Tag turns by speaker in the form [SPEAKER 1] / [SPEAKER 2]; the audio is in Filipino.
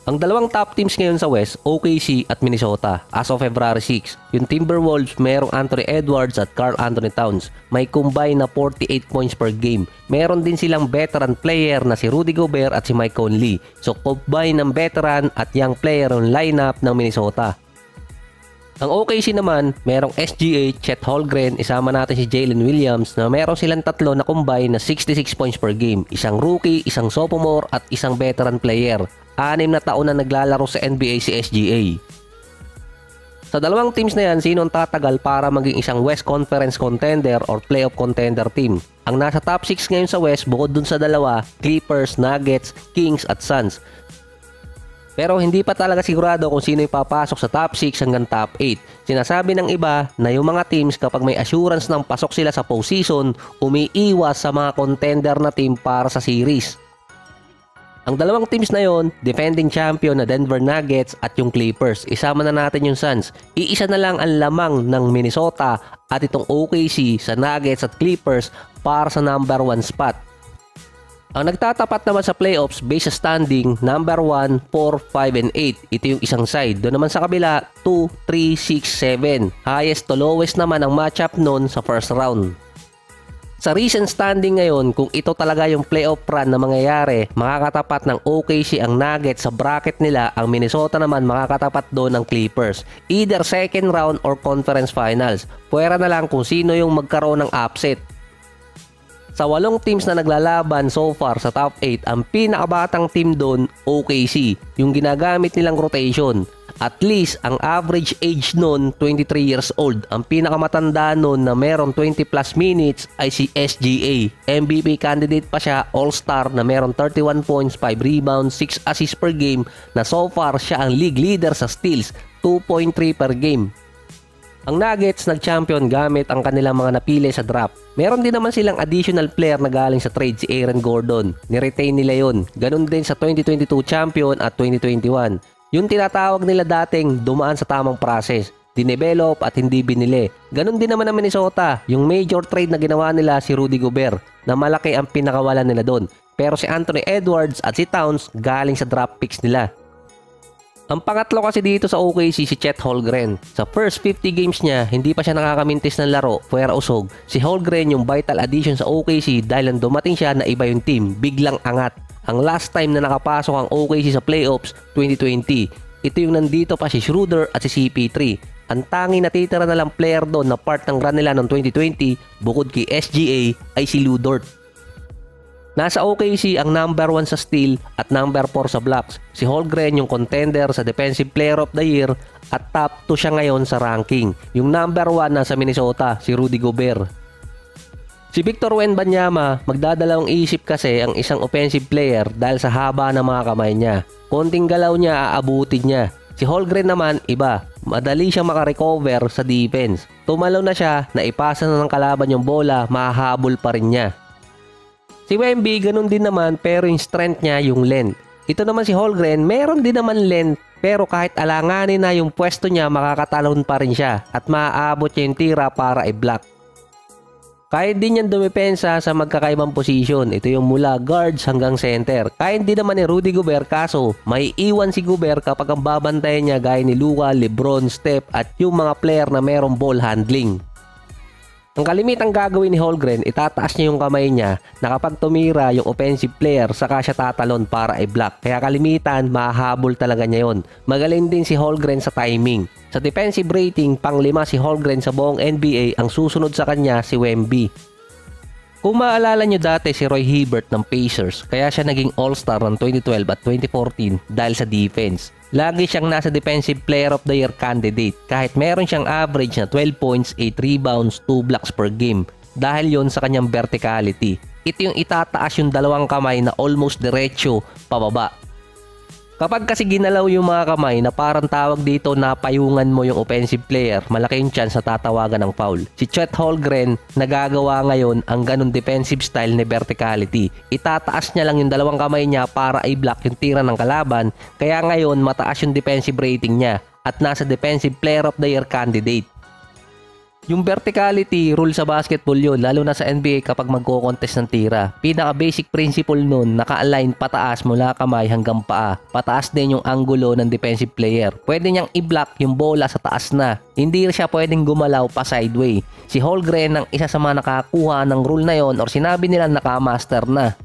[SPEAKER 1] Ang dalawang top teams ngayon sa West, OKC at Minnesota, as of February 6. Yung Timberwolves, merong Anthony Edwards at Karl Anthony Towns. May combine na 48 points per game. Meron din silang veteran player na si Rudy Gobert at si Mike Conley. So combine ng veteran at young player yung lineup ng Minnesota. Ang OKC naman, merong SGA, Chet Holmgren, isama natin si Jalen Williams na meron silang tatlo na combine na 66 points per game. Isang rookie, isang sophomore at isang veteran player. 6 na taon na naglalaro sa NBA si SGA. Sa dalawang teams na yan, sino ang tatagal para maging isang West Conference contender or playoff contender team? Ang nasa top 6 ngayon sa West, bukod dun sa dalawa, Clippers, Nuggets, Kings at Suns. Pero hindi pa talaga sigurado kung sino yung papasok sa top 6 hanggang top 8. Sinasabi ng iba na yung mga teams kapag may assurance ng pasok sila sa postseason, umiiwas sa mga contender na team para sa series. Ang dalawang teams na yon, defending champion na Denver Nuggets at yung Clippers. Isama na natin yung Suns. Iisa na lang ang lamang ng Minnesota at itong OKC sa Nuggets at Clippers para sa number 1 spot. Ang nagtatapat naman sa playoffs based sa standing, number 1, 4, 5, and 8. Ito yung isang side. Doon naman sa kabila, 2, 3, 6, 7. Highest to lowest naman ang matchup nun sa first round. Sa recent standing ngayon, kung ito talaga yung playoff run na mangyayari, makakatapat ng OKC ang Nuggets sa bracket nila, ang Minnesota naman makakatapat doon ng Clippers. Either second round or conference finals. Pwera na lang kung sino yung magkaroon ng upset. Sa 8 teams na naglalaban so far sa top 8, ang pinakabatang team doon, OKC, yung ginagamit nilang rotation. At least, ang average age nun, 23 years old. Ang pinakamatanda nun na meron 20 plus minutes ay si SGA. MVP candidate pa siya, All-Star na meron 31 points, 5 rebounds, 6 assists per game na so far siya ang league leader sa steals, 2.3 per game. Ang Nuggets nag-champion gamit ang kanilang mga napili sa draft. Meron din naman silang additional player na galing sa trade, si Aaron Gordon. Niretain nila yon. Ganon din sa 2022 champion at 2021. Yung tinatawag nila dating dumaan sa tamang process, dinevelop at hindi binili. Ganon din naman ang Minnesota, yung major trade na ginawa nila si Rudy Gobert na malaki ang pinakawalan nila doon. Pero si Anthony Edwards at si Towns galing sa draft picks nila. Ang pangatlo kasi dito sa OKC si Chet Holmgren. Sa first 50 games niya, hindi pa siya nakakamintis ng laro, puwera usog. Si Holmgren yung vital addition sa OKC dahil nang dumating siya na iba yung team, biglang angat. Ang last time na nakapasok ang OKC sa playoffs, 2020. Ito yung nandito pa si Schroeder at si CP3. Ang tanging natitira na lang player doon na part ng run nila noong 2020, bukod kay SGA, ay si Lu Dort. Nasa OKC ang number 1 sa steal at number 4 sa blocks. Si Holmgren yung contender sa Defensive Player of the Year at top 2 siya ngayon sa ranking. Yung number 1 nasa Minnesota, si Rudy Gobert. Si Victor Wembanyama, magdadalawang isip kasi ang isang offensive player dahil sa haba ng mga kamay niya. Konting galaw niya, aabutin niya. Si Holmgren naman, iba. Madali siyang makarecover sa defense. Tumalaw na siya, naipasa na ng kalaban yung bola, mahahabol pa rin niya. Si Wemby, ganun din naman pero yung strength niya yung length. Ito naman si Holmgren, meron din naman length pero kahit alanganin na yung pwesto niya, makakatalon pa rin siya at maaabot niya yung tira para i-block. Kahit din yan dumepensa sa magkakaibang posisyon. Ito yung mula guards hanggang center. Kahit din naman ni Rudy Gobert kaso may iwan si Gobert kapag ang babantayan niya gaya ni Luka, LeBron, Steph at yung mga player na merong ball handling. Ang kalimitang gagawin ni Holmgren, itataas niya yung kamay niya na kapag tumira yung offensive player, saka siya tatalon para i-block. Kaya kalimitan, mahahabol talaga niya yon. Magaling din si Holmgren sa timing. Sa defensive rating, pang-5 si Holmgren sa buong NBA, ang susunod sa kanya si Wemby. Kung maalala nyo dati si Roy Hibbert ng Pacers, kaya siya naging All-Star ng 2012 at 2014 dahil sa defense. Lagi siyang nasa Defensive Player of the Year candidate kahit meron siyang average na 12 points, 8 rebounds, 2 blocks per game dahil yon sa kanyang verticality. Ito yung itataas yung dalawang kamay na almost diretso pababa. Kapag kasi ginalaw yung mga kamay na parang tawag dito na payungan mo yung offensive player, malaki yung chance na tatawagan ng foul. Si Chet Holmgren nagagawa ngayon ang ganun defensive style na verticality. Itataas niya lang yung dalawang kamay niya para i-block yung tira ng kalaban, kaya ngayon mataas yung defensive rating niya at nasa Defensive Player of the Year candidate. Yung verticality rule sa basketball yun, lalo na sa NBA kapag magko-contest ng tira. Pinaka-basic principle nun, naka-align pataas mula kamay hanggang paa. Pataas din yung angulo ng defensive player. Pwede niyang i-block yung bola sa taas na. Hindi siya pwedeng gumalaw pa sideway. Si Holmgren ang isa sa mga nakakuha ng rule na yon or sinabi nila nakamaster na.